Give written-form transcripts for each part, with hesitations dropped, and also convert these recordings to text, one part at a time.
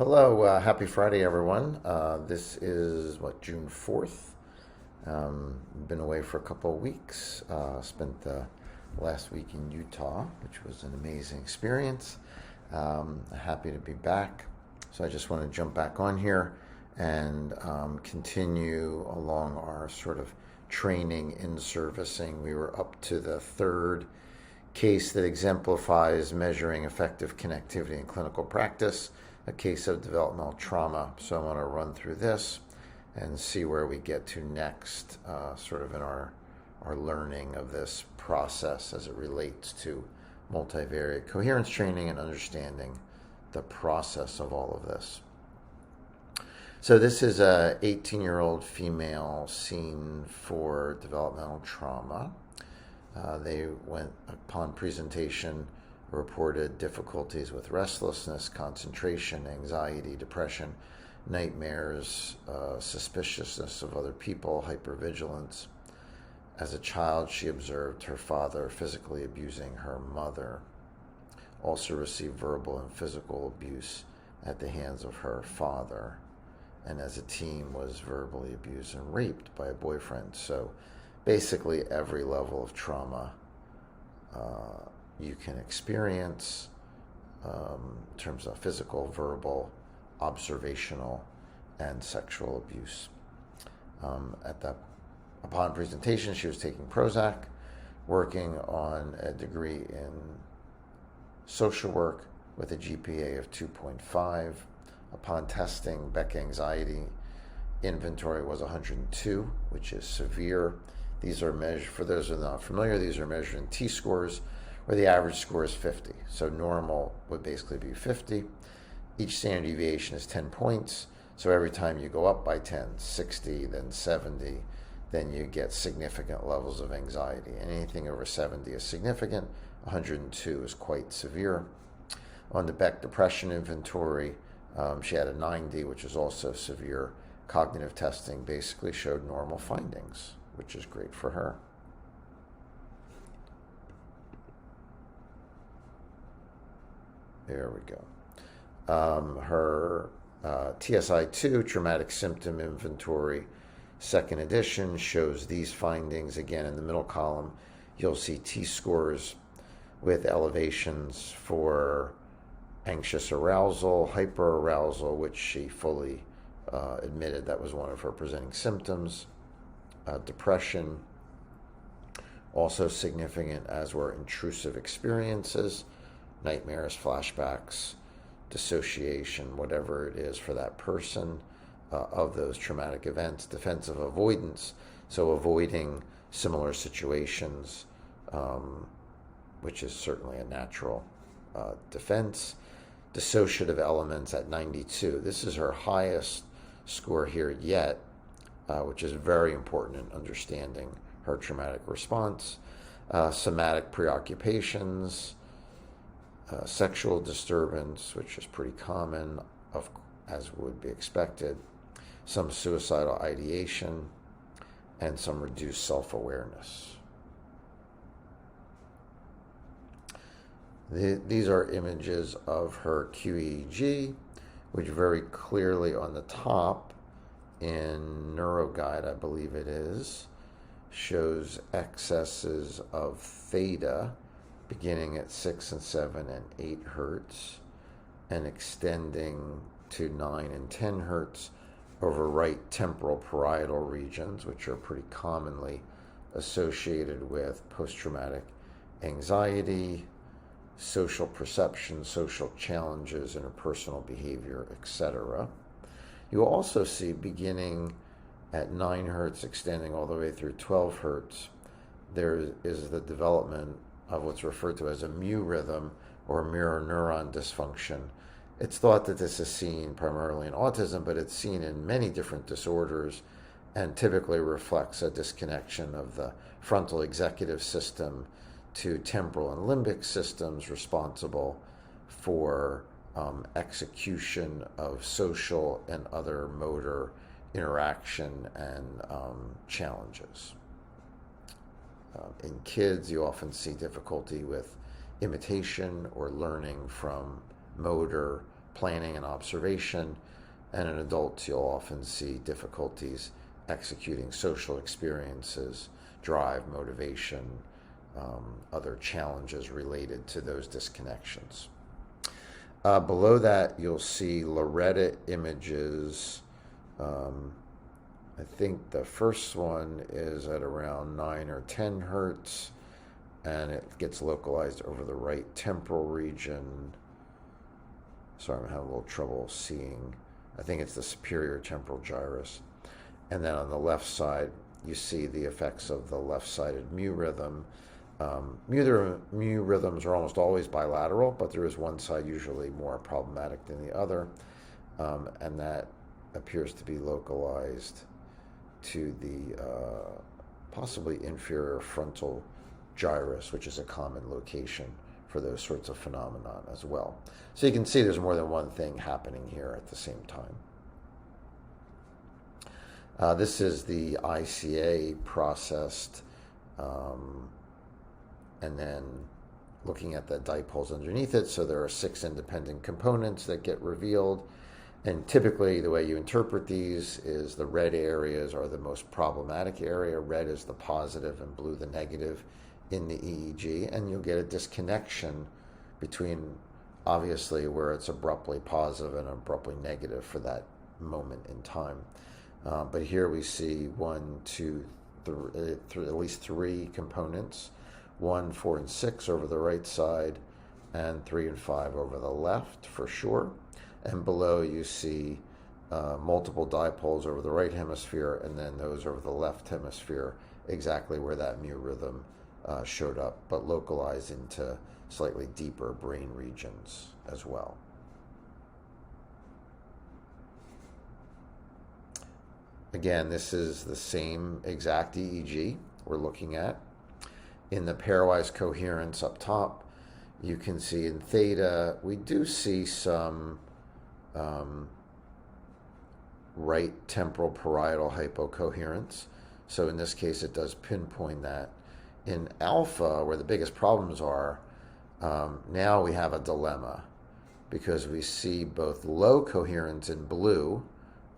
Hello, happy Friday, everyone. This is June 4th. Been away for a couple of weeks. Spent the last week in Utah, which was an amazing experience. Happy to be back. So I just want to jump back on here and continue along our sort of training in servicing. We were up to the third case that exemplifies measuring effective connectivity in clinical practice, a case of developmental trauma. So I want to run through this and see where we get to next, sort of in our learning of this process as it relates to multivariate coherence training and understanding the process of all of this. So this is a 18-year-old female seen for developmental trauma. They went upon presentation, reported difficulties with restlessness, concentration, anxiety, depression, nightmares, suspiciousness of other people, hypervigilance. As a child, she observed her father physically abusing her mother. Also received verbal and physical abuse at the hands of her father. And as a teen, was verbally abused and raped by a boyfriend. So basically every level of trauma you can experience in terms of physical, verbal, observational, and sexual abuse. Upon presentation, she was taking Prozac, working on a degree in social work with a GPA of 2.5. Upon testing, Beck Anxiety Inventory was 102, which is severe. These are measured, for those who are not familiar, these are measured in T-scores, where the average score is 50. So normal would basically be 50. Each standard deviation is 10 points. So every time you go up by 10, 60, then 70, then you get significant levels of anxiety. And anything over 70 is significant. 102 is quite severe. On the Beck Depression Inventory, she had a 90, which is also severe. Cognitive testing basically showed normal findings, which is great for her. There we go. Her TSI-2, Traumatic Symptom Inventory, second edition, shows these findings. Again, in the middle column, you'll see T-scores with elevations for anxious arousal, hyperarousal, which she fully admitted that was one of her presenting symptoms. Depression, also significant, as were intrusive experiences, nightmares, flashbacks, dissociation, whatever it is for that person of those traumatic events. Defensive avoidance, so avoiding similar situations, which is certainly a natural defense. Dissociative elements at 92. This is her highest score here yet, which is very important in understanding her traumatic response. Somatic preoccupations, sexual disturbance, which is pretty common, as would be expected, some suicidal ideation, and some reduced self-awareness. These are images of her QEEG, which very clearly on the top, in NeuroGuide, I believe it is, shows excesses of theta beginning at 6 and 7 and 8 hertz and extending to 9 and 10 hertz over right temporal parietal regions, which are pretty commonly associated with post-traumatic anxiety, social perception, social challenges, interpersonal behavior, etc. You also see, beginning at 9 hertz, extending all the way through 12 hertz, there is the development of what's referred to as a mu rhythm or mirror neuron dysfunction. It's thought that this is seen primarily in autism, but it's seen in many different disorders and typically reflects a disconnection of the frontal executive system to temporal and limbic systems responsible for execution of social and other motor interaction and challenges. In kids, you often see difficulty with imitation or learning from motor planning and observation, and in adults you'll often see difficulties executing social experiences, drive, motivation, other challenges related to those disconnections. Below that, you'll see Loretta images. I think the first one is at around 9 or 10 hertz, and it gets localized over the right temporal region. Sorry, I'm having a little trouble seeing. I think it's the superior temporal gyrus. And then on the left side, you see the effects of the left-sided mu rhythm. Mu rhythms are almost always bilateral, but there is one side usually more problematic than the other, and that appears to be localized to the possibly inferior frontal gyrus, which is a common location for those sorts of phenomenon as well. So you can see there's more than one thing happening here at the same time. This is the ICA processed, and then looking at the dipoles underneath it. So there are 6 independent components that get revealed. And typically the way you interpret these is the red areas are the most problematic area. Red is the positive and blue the negative in the EEG. And you'll get a disconnection between obviously where it's abruptly positive and abruptly negative for that moment in time. But here we see 1, 2, 3, at least 3 components, 1, 4, and 6 over the right side, and 3 and 5 over the left for sure. And below you see multiple dipoles over the right hemisphere, and then those over the left hemisphere, exactly where that mu rhythm showed up, but localized into slightly deeper brain regions as well. Again, this is the same exact EEG we're looking at. In the pairwise coherence up top, you can see in theta, we do see some right temporal parietal hypocoherence. So in this case, it does pinpoint that. In alpha, where the biggest problems are, now we have a dilemma because we see both low coherence in blue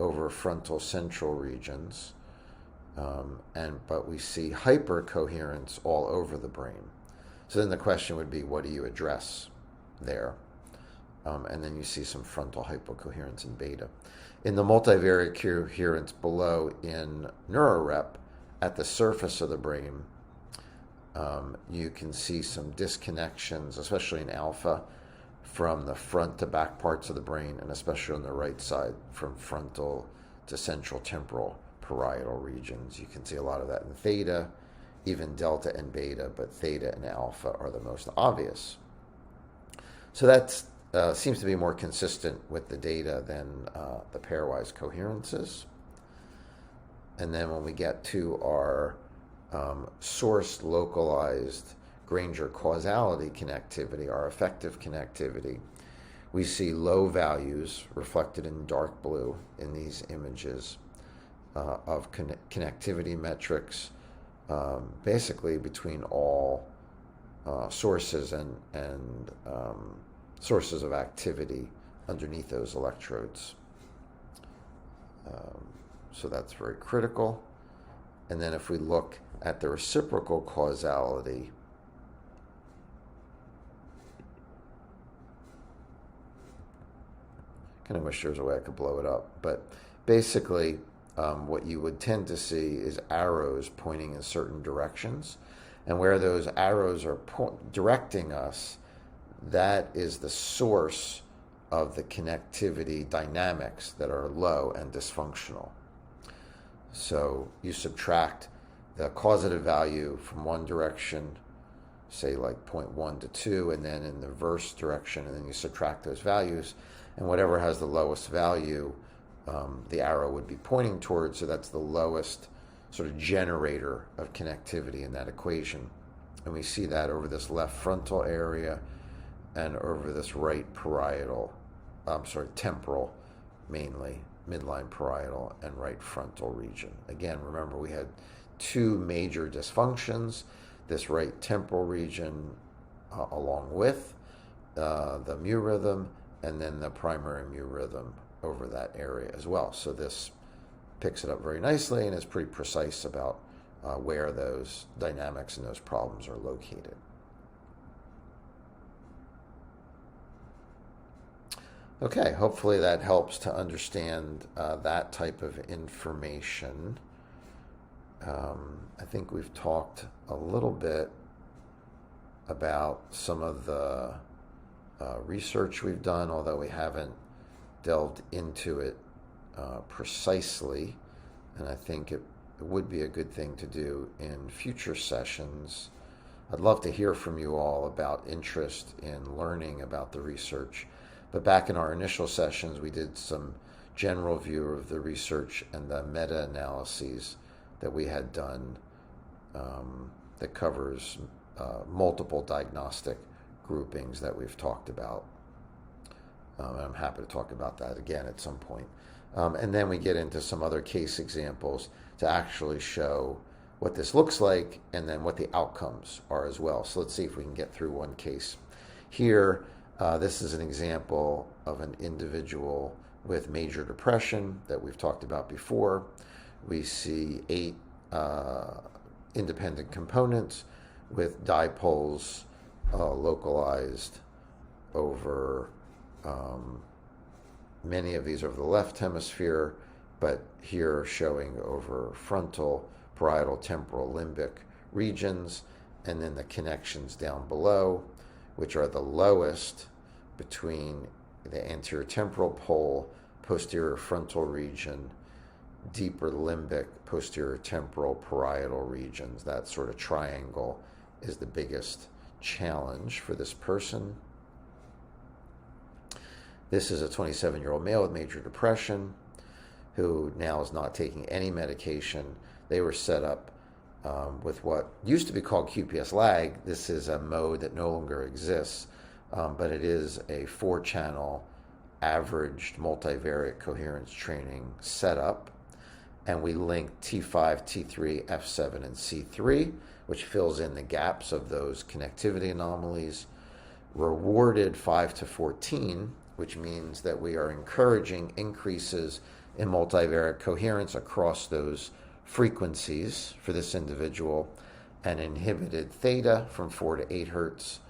over frontal central regions, but we see hypercoherence all over the brain. So then the question would be, what do you address there? And then you see some frontal hypocoherence in beta. In the multivariate coherence below in neurorep, at the surface of the brain, you can see some disconnections, especially in alpha, from the front to back parts of the brain, and especially on the right side, from frontal to central temporal parietal regions. You can see a lot of that in theta, even delta and beta, but theta and alpha are the most obvious. So that seems to be more consistent with the data than the pairwise coherences. And then when we get to our source localized Granger causality connectivity, our effective connectivity, we see low values reflected in dark blue in these images of connectivity metrics, basically between all sources and sources of activity underneath those electrodes. So that's very critical. And then if we look at the reciprocal causality, kind of wish there was a way I could blow it up, but basically what you would tend to see is arrows pointing in certain directions, and where those arrows are directing us, that is the source of the connectivity dynamics that are low and dysfunctional. So you subtract the causative value from one direction, say like 0.1 to 2, and then in the reverse direction, and then you subtract those values, and whatever has the lowest value, the arrow would be pointing towards, so that's the lowest sort of generator of connectivity in that equation. And we see that over this left frontal area and over this right temporal, mainly, midline parietal and right frontal region. Again, remember we had 2 major dysfunctions, this right temporal region along with the mu rhythm, and then the primary mu rhythm over that area as well. So this picks it up very nicely and is pretty precise about where those dynamics and those problems are located. Okay, hopefully that helps to understand that type of information. I think we've talked a little bit about some of the research we've done, although we haven't delved into it precisely, and I think it would be a good thing to do in future sessions. I'd love to hear from you all about interest in learning about the research, but back in our initial sessions we did some general view of the research and the meta-analyses that we had done that covers multiple diagnostic groupings that we've talked about. And I'm happy to talk about that again at some point. And then we get into some other case examples to actually show what this looks like and then what the outcomes are as well. So let's see if we can get through one case. Here, this is an example of an individual with major depression that we've talked about before. We see 8 independent components with dipoles localized over many of these over the left hemisphere, but here showing over frontal, parietal, temporal, limbic regions, and then the connections down below, which are the lowest between the anterior temporal pole, posterior frontal region, deeper limbic, posterior temporal, parietal regions. That sort of triangle is the biggest challenge for this person. This is a 27-year-old male with major depression who now is not taking any medication. They were set up with what used to be called QPS lag. This is a mode that no longer exists, but it is a 4-channel averaged multivariate coherence training setup. And we link T5, T3, F7, and C3, which fills in the gaps of those connectivity anomalies. Rewarded 5 to 14, which means that we are encouraging increases in multivariate coherence across those frequencies for this individual, and inhibited theta from 4 to 8 hertz,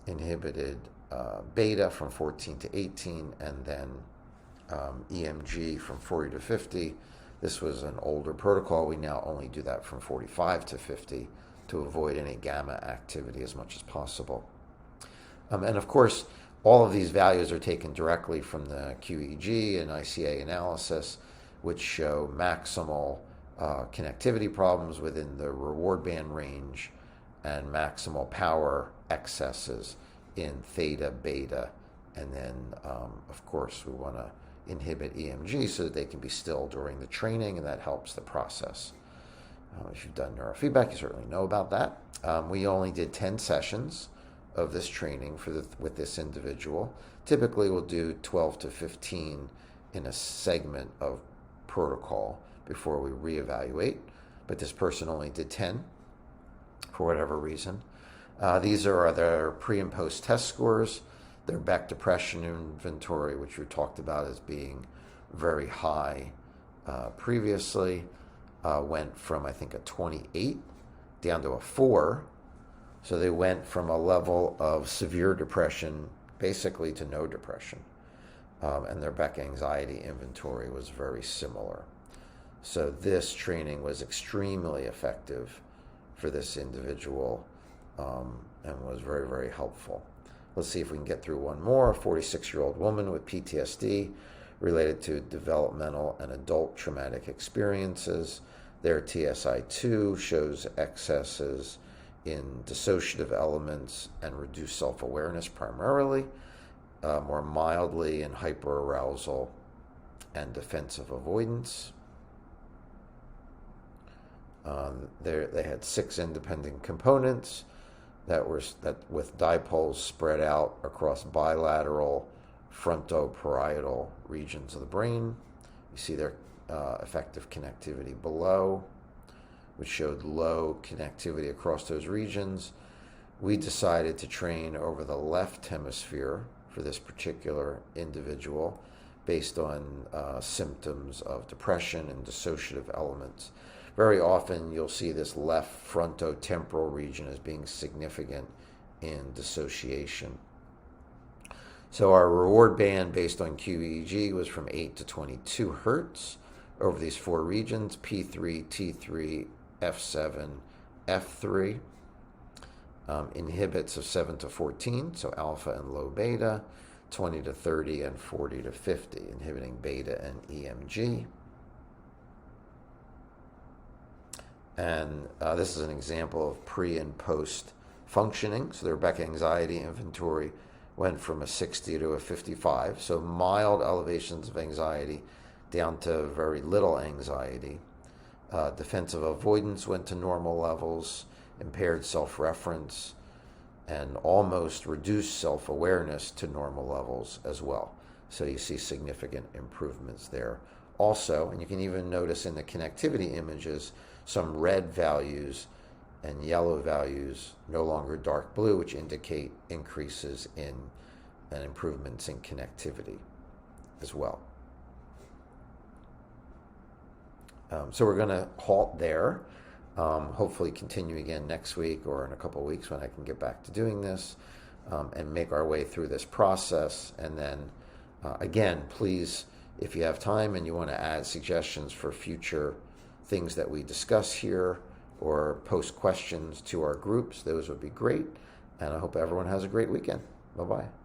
inhibited beta from 14 to 18, and then EMG from 40 to 50. This was an older protocol. We now only do that from 45 to 50 to avoid any gamma activity as much as possible. And of course, all of these values are taken directly from the QEEG and ICA analysis, which show maximal connectivity problems within the reward band range and maximal power excesses in theta, beta, and then, of course, we want to inhibit EMG so that they can be still during the training, and that helps the process. If you've done neurofeedback, you certainly know about that. We only did 10 sessions of this training with this individual. Typically, we'll do 12 to 15 in a segment of protocol before we reevaluate, but this person only did 10 for whatever reason. These are their pre and post test scores. Their Beck depression inventory, which we talked about as being very high previously, went from, I think, a 28 down to a 4. So they went from a level of severe depression basically to no depression. And their Beck anxiety inventory was very similar. So this training was extremely effective for this individual and was very, very helpful. Let's see if we can get through one more. A 46-year-old woman with PTSD related to developmental and adult traumatic experiences. Their TSI-2 shows excesses in dissociative elements and reduced self-awareness primarily, more mildly in hyperarousal and defensive avoidance. They had 6 independent components that with dipoles spread out across bilateral frontoparietal regions of the brain. You see their effective connectivity below, which showed low connectivity across those regions. We decided to train over the left hemisphere for this particular individual based on symptoms of depression and dissociative elements. Very often you'll see this left frontotemporal region as being significant in dissociation. So our reward band based on QEEG was from 8 to 22 hertz over these 4 regions: P3, T3, F7, F3. Inhibits of 7 to 14, so alpha and low beta, 20 to 30 and 40 to 50, inhibiting beta and EMG. And this is an example of pre and post functioning. So the Rebecca Anxiety Inventory went from a 60 to a 55, so mild elevations of anxiety down to very little anxiety. Defensive avoidance went to normal levels, impaired self-reference, and almost reduced self-awareness to normal levels as well. So you see significant improvements there. Also, and you can even notice in the connectivity images, some red values and yellow values, no longer dark blue, which indicate increases in and improvements in connectivity as well. So we're going to halt there. Hopefully continue again next week or in a couple of weeks when I can get back to doing this, and make our way through this process. And then again, please, if you have time and you want to add suggestions for future things that we discuss here or post questions to our groups, those would be great. And I hope everyone has a great weekend. Bye-bye.